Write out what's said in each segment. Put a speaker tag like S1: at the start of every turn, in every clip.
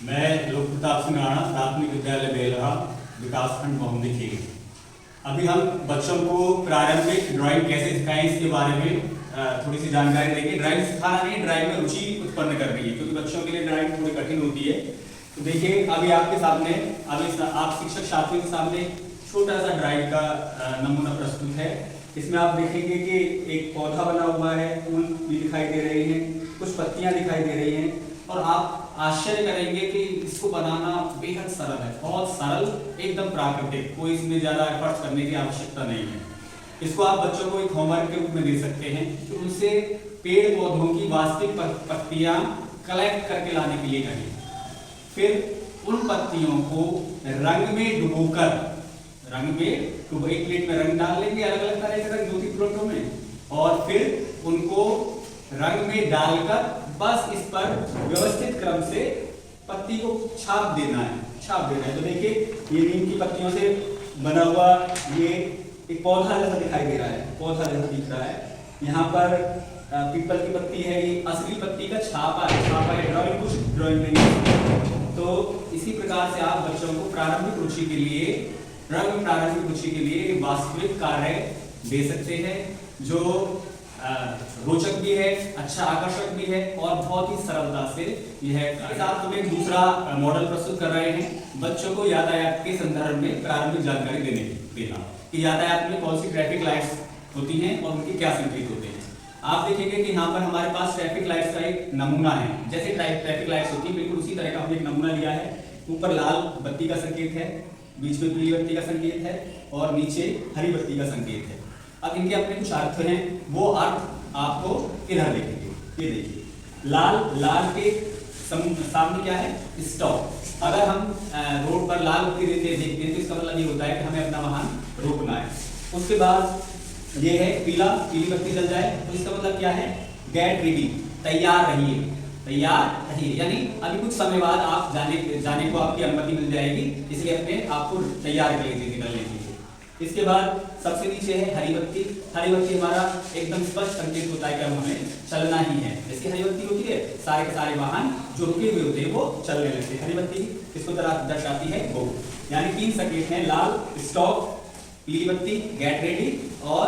S1: मैं लोक प्रताप सिंह राणा, प्राथमिक विद्यालय बेलहा, विकासखंड बहुमदी खेल। अभी हम बच्चों को प्रारंभिक ड्राइंग कैसे सिखाएं इसके बारे में थोड़ी सी जानकारी देंगे। ड्राइंग सिखाना नहीं, ड्राइंग में रुचि उत्पन्न करनी है, क्योंकि बच्चों के लिए ड्राइंग थोड़ी कठिन होती है। तो देखिए, अभी आपके सामने आप शिक्षक साथियों के सामने छोटा सा ड्राइंग का नमूना प्रस्तुत है। इसमें आप देखेंगे कि एक पौधा बना हुआ है, फूल भी दिखाई दे रहे हैं, कुछ पत्तियां दिखाई दे रही हैं, और आप आश्चर्य करेंगे कि इसको बनाना बेहद सरल है, बहुत सरल, एकदम प्राकृतिक, कोई इसमें ज्यादा एफर्ट्स करने की आवश्यकता नहीं है। इसको आप बच्चों को एक होमवर्क के रूप में दे सकते हैं कि उनसे पेड़ पौधों की वास्तविक पत्तियां कलेक्ट करके लाने के लिए कहें। फिर उन पत्तियों को रंग में डुबोकर, एक प्लेट में रंग डाल लेंगे, अलग अलग तरह के रंग 2-3 प्लेटों में, और फिर उनको रंग में डालकर बस इस पर व्यवस्थित क्रम से पत्ती को छाप देना है। तो देखिए, ये नीम की पत्तियों से बना हुआ ये एक पौधा जैसा दिखाई दे रहा है, पौधा जैसा दिख रहा है। यहाँ पर पीपल की पत्ती है, ये असली पत्ती का छापा है। ड्राइंग कुछ ड्राइंग नहीं। तो इसी प्रकार से आप बच्चों को प्रारंभिक रुचि के लिए वास्तविक कार्य दे सकते हैं, जो रोचक भी है, अच्छा आकर्षक भी है, और बहुत ही सरलता से यह साथ में दूसरा मॉडल प्रस्तुत कर रहे हैं बच्चों को यातायात के संदर्भ में प्रारंभिक जानकारी देना कि यातायात में कौन सी ट्रैफिक लाइट्स होती हैं और उनके क्या संकेत होते हैं। आप देखेंगे कि यहाँ पर हमारे पास ट्रैफिक लाइट्स का एक नमूना है। जैसे ट्रैफिक लाइट्स होती है, बिल्कुल उसी तरह का हमने एक नमूना लिया है। ऊपर लाल बत्ती का संकेत है, बीच में पीली बत्ती का संकेत है, और नीचे हरी बत्ती का संकेत है। अब इनके अपने कुछ अर्थ हैं, वो अर्थ आपको इधर देखेंगे। ये देखिए, लाल के सामने क्या है? स्टॉप। अगर हम रोड पर लाल बत्ती देखते हैं तो इसका मतलब ये होता है कि हमें अपना वाहन रोकना है। उसके बाद ये है पीली बत्ती जल जाए तो इसका मतलब क्या है? गेट रेडी, तैयार रहिए। यानी अभी कुछ समय बाद आप जाने को आपकी अनुमति मिल जाएगी, इसलिए अपने आपको तैयार कर लीजिए निकलने के लिए। इसके बाद सबसे नीचे है हरी बत्ती हमारा एकदम स्पष्ट संकेत होता है कि अब हमें चलना ही है। जैसे हरी बत्ती होती है, सारे के सारे वाहन जो रुके हुए होते हैं वो चलने लगते हैं। हरी बत्ती इसको दर्शाती है गो। यानी 3 संकेत हैं, लाल स्टॉप, पीली बत्ती गेट रेडी, और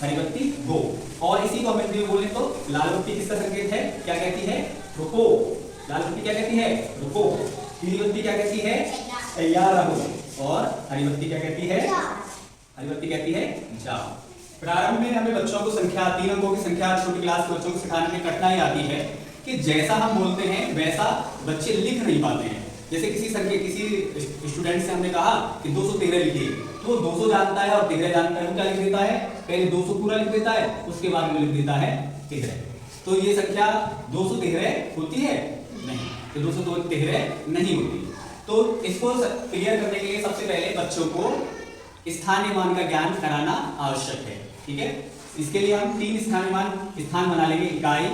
S1: हरी बत्ती गो। और इसी को हम हिंदी में बोले तो लाल बत्ती किसका संकेत है? क्या कहती है? रुको। लाल बत्ती क्या कहती है? रुको। पीली बत्ती क्या कहती है? तैयार रहो। और हरी बत्ती क्या कहती है? हरी बत्ती कहती है जाओ। प्रारंभ में हमें बच्चों को 3 अंकों की संख्या छोटी क्लास के बच्चों को सिखाने में कठिनाई आती है कि जैसा हम बोलते हैं वैसा बच्चे लिख नहीं पाते हैं। जैसे किसी स्टूडेंट से हमने कहा कि 213 लिखिए, तो 200 जानता है और 13 जानता है, वो क्या लिख देता है? पहले 200 पूरा लिख देता है, उसके बाद में लिख देता है 13। तो ये संख्या 213 होती है? नहीं, तो 213 नहीं होती। तो इसको क्लियर करने के लिए सबसे पहले बच्चों को स्थानीय मान का ज्ञान कराना आवश्यक है। ठीक है, इसके लिए हम 3 स्थान बना लेंगे, इकाई,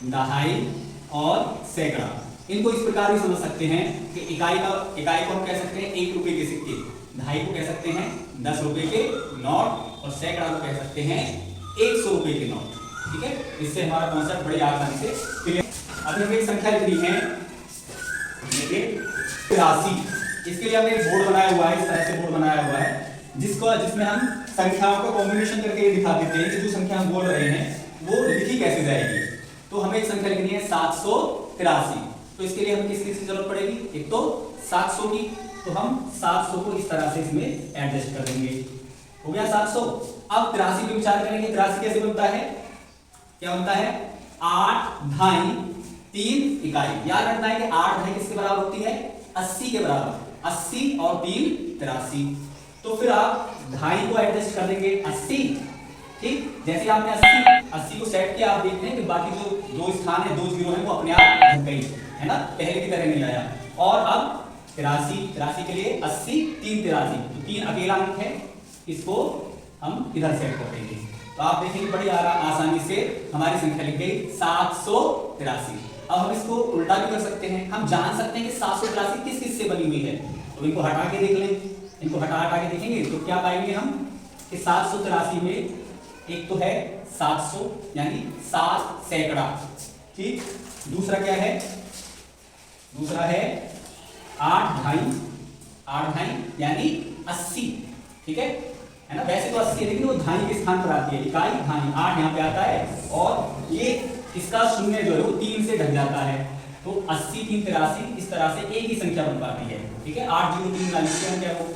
S1: दहाई और सैकड़ा। इनको इस प्रकार भी समझ सकते हैं कि इकाई को हम कह सकते हैं 1 रुपए के सिक्के, दहाई को कह सकते हैं 10 रुपए के नोट, और सैकड़ा को कह सकते हैं 100 रुपए के नोट। ठीक है, इससे हमारा कॉन्सेप्ट बड़ी आसानी से क्लियर। अभी हमें एक संख्या लिखनी है, देखिए 83। इसके लिए हमने एक बोर्ड बनाया हुआ है, इस तरह से बोर्ड बनाया हुआ है, जिसमें हम संख्याओं को कॉम्बिनेशन करके दिखा देते हैं कि जो संख्या हम बोल रहे हैं वो लिखी कैसे जाएगी। तो हमें एक संख्या लिखनी है 783। तो इसके लिए हमें किस चीज की जरूरत पड़ेगी? एक तो 700 की, तो हम 700 को इस तरह से इसमें एडजस्ट कर देंगे। हो गया 700। अब 83 पे विचार करेंगे। 83 कैसे बनता है? क्या बनता है? 8 ढाई 3 इकाई। याद रखना है कि 8 ढाई किसके बराबर होती है? 80 के बराबर। 80 और 3 83। तो फिर आप ढाई को एडजस्ट कर देंगे 80। ठीक, जैसे आपने 80 को सेट किया, आप देखते हैं कि बाकी जो 2 स्थान है, 2 जीरो है, वो अपने आप ढक गई, है ना, पहले की तरह नहीं आया। और अब 83 के लिए 80 3 83, तो 3 अकेला अंक है, इसको हम इधर सेट कर देंगे। तो आप देखेंगे बड़ी आसानी से हमारी संख्या लिख गई 783। अब हम इसको उल्टा भी कर सकते हैं। हम जान सकते हैं कि 783 किस किस से बनी हुई है, तो इनको हटा के देख लें। इनको हटा के देखेंगे तो क्या पाएंगे हम कि 783 में एक तो है 700 यानी 7 सैकड़ा। ठीक, दूसरा क्या है? दूसरा है 8 ढाई यानी 80, ठीक है ना। वैसे तो 80 है लेकिन वो ढाई के स्थान पर आती है, इकाई ढाई 8 यहाँ पे आता है और ये इसका शून्य जो है वो 3 से ढक जाता है, तो 80 3 83 इस तरह से एक ही संख्या बन पाती है, ठीक है। 8 0 3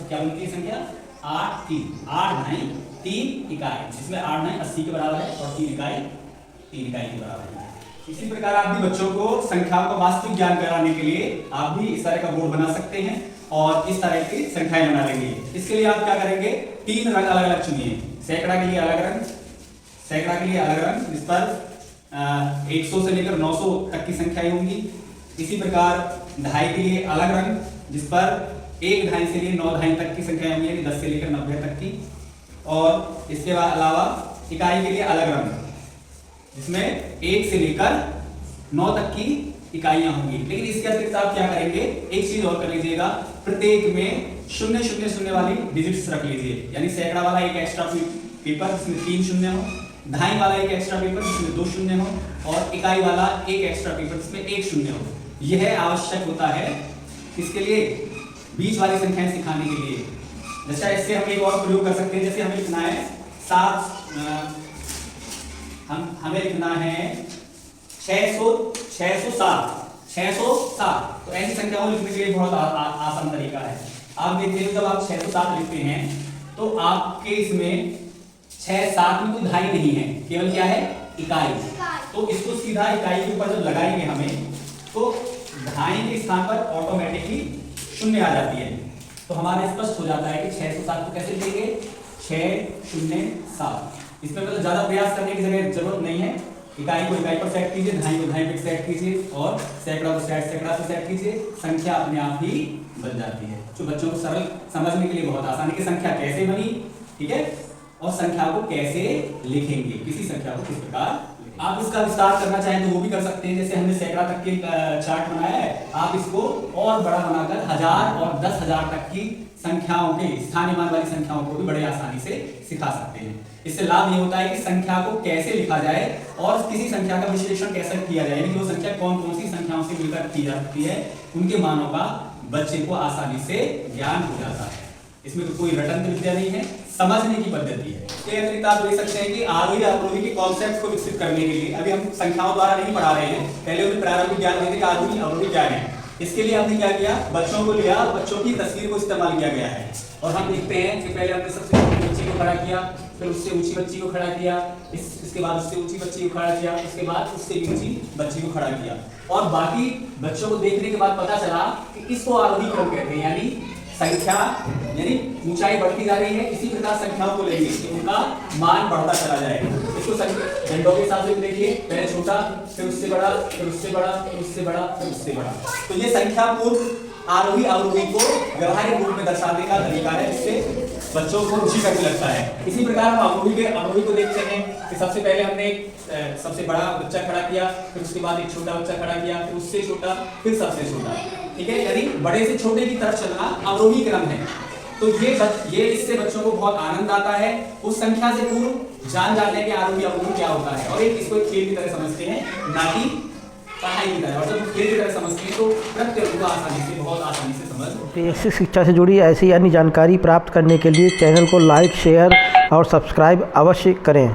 S1: क्या बनती है संख्या 8 ढाई 3 इकाई, जिसमें 8 ढाई 80 के बराबर है और 3 इकाई के बराबर है। इसी प्रकार आप भी बच्चों को संख्याओं का वास्तविक ज्ञान कराने के लिए आप भी इस तरह का बोर्ड बना सकते हैं और इस तरह की संख्याएं बना लेंगे। इसके लिए आप क्या करेंगे, 3 रंग अलग अलग चुनिए। सैकड़ा के लिए अलग रंग, जिस पर 100 से लेकर 900 तक की संख्याएं होंगी। इसी प्रकार ढाई के लिए अलग रंग, जिस पर 1 ढाई से लेकर 9 ढाई तक की संख्याएं होंगी, यानी 10 से लेकर 90 तक की। और इसके अलावा इकाई के लिए अलग रंग, जिसमें 1 से लेकर 9 तक की इकाइयां होंगी। लेकिन इसके अतिरिक्त आप क्या करेंगे, एक चीज और कर लीजिएगा, प्रत्येक में 0 0 0 वाली डिजिट्स रख लीजिए। यानी सैकड़ा वाला एक एक्स्ट्रा पेपर जिसमें 3 शून्य हो, ढाई वाला एक एक्स्ट्रा पेपर जिसमें 2 शून्य हो और इकाई वाला एक एक्स्ट्रा पेपर जिसमें 1 शून्य हो। यह आवश्यक होता है इसके लिए, बीच वाली संख्याएं सिखाने के लिए। जैसे इससे हम एक और प्रयोग कर सकते हैं, जैसे हमें लिखना है 7, हमें लिखना है 607। तो ऐसी संख्याओं लिखने के लिए बहुत आसान तरीका है। आप देखते हैं जब आप 607 लिखते हैं तो आपके इसमें 6 7 में कोई ढाई नहीं है, केवल क्या है इकाई। तो इसको सीधा इकाई के ऊपर जब लगाएंगे हमें, तो ढाई के स्थान पर ऑटोमेटिकली शून्य आ जाती है। तो हमारा स्पष्ट हो जाता है कि 607 को कैसे लिखेंगे, 607। इसमें मतलब ज्यादा प्रयास करने की जरूरत नहीं है। इकाई को इकाई पर सेट कीजिए, ढाई को ढाई पर सेट कीजिए और सैकड़ा को सैकड़ा पर सेट कीजिए, संख्या अपने आप ही बन जाती है। जो बच्चों को सरल समझने के लिए बहुत आसानी की संख्या कैसे बनी, ठीक है, और संख्या को कैसे लिखेंगे, किसी संख्या को किस प्रकार। आप इसका विस्तार करना चाहें तो वो भी कर सकते हैं। जैसे हमने सैकड़ा तक के चार्ट बनाया है, आप इसको और बड़ा बनाकर 1000 और 10,000 तक की संख्याओं के स्थानीय मान वाली संख्याओं को भी बड़े आसानी से सिखा सकते हैं। इससे लाभ ये होता है कि संख्या को कैसे लिखा जाए और किसी संख्या का विश्लेषण कैसे किया जाए, यानी जो संख्या कौन कौन सी संख्याओं से मिलकर की जा सकती है, उनके मानों का बच्चे को आसानी से ज्ञान हो जाता है। इसमें तो कोई रटन विद्या नहीं है, समझने की पद्धति है। इसके अतिरिक्त आप देख सकते हैं कि आरोही अवरोही के कॉन्सेप्ट को विकसित करने के लिए अभी हम संख्याओं द्वारा नहीं पढ़ा रहे हैं, पहले उन्हें प्रारंभिक ज्ञान देते कि आरोही अवरोही क्या है। इसके लिए हमने क्या किया, बच्चों को लिया, बच्चों की तस्वीर को इस्तेमाल किया गया है और हम देखते हैं कि पहले हमने सबसे छोटी बच्ची को खड़ा किया, फिर उससे ऊंची बच्ची को खड़ा किया, इसके बाद उससे ऊंची बच्ची को खड़ा किया, उसके बाद उससे ऊंची बच्ची को खड़ा किया और बाकी बच्चों को देखने के बाद पता चला कि इसको आरोही क्रम कहते हैं, यानी संख्या यानी ऊंचाई बढ़ती जा रही है। इसी प्रकार संख्याओं को लेंगे कि उनका मान बढ़ता चला जाएगा। इसको झंडों के हिसाब से देखिए, पहले छोटा, फिर उससे बड़ा, फिर उससे बड़ा, फिर उससे बड़ा, फिर उससे बड़ा। तो ये संख्या पूर्व आरोही अवरोही को व्यवहारिक रूप में दर्शाने का तरीका है, जिससे बच्चों को रुचिकर भी लगता है। इसी प्रकार हम अवरोही को देखते हैं कि सबसे पहले हमने सबसे बड़ा बच्चा खड़ा किया, फिर उसके बाद एक छोटा बच्चा खड़ा किया, फिर उससे छोटा, फिर सबसे छोटा, ठीक है, यानी बड़े से छोटे की तरफ चलना अवरोही क्रम है। तो ये इससे बच्चों को बहुत आनंद आता है। उस संख्या से पूर्व जान जाते हैं कि आरोही अवरोही क्या होता है और इसको एक खेल की तरह समझते हैं, ना कि पढ़ाई की तरह। और जब खेल की तरह समझते हैं तो प्रत्येक को आसानी से, बहुत आसानी से समझ।
S2: बेसिक शिक्षा से जुड़ी ऐसी अन्य जानकारी प्राप्त करने के लिए चैनल को लाइक, शेयर और सब्सक्राइब अवश्य करें।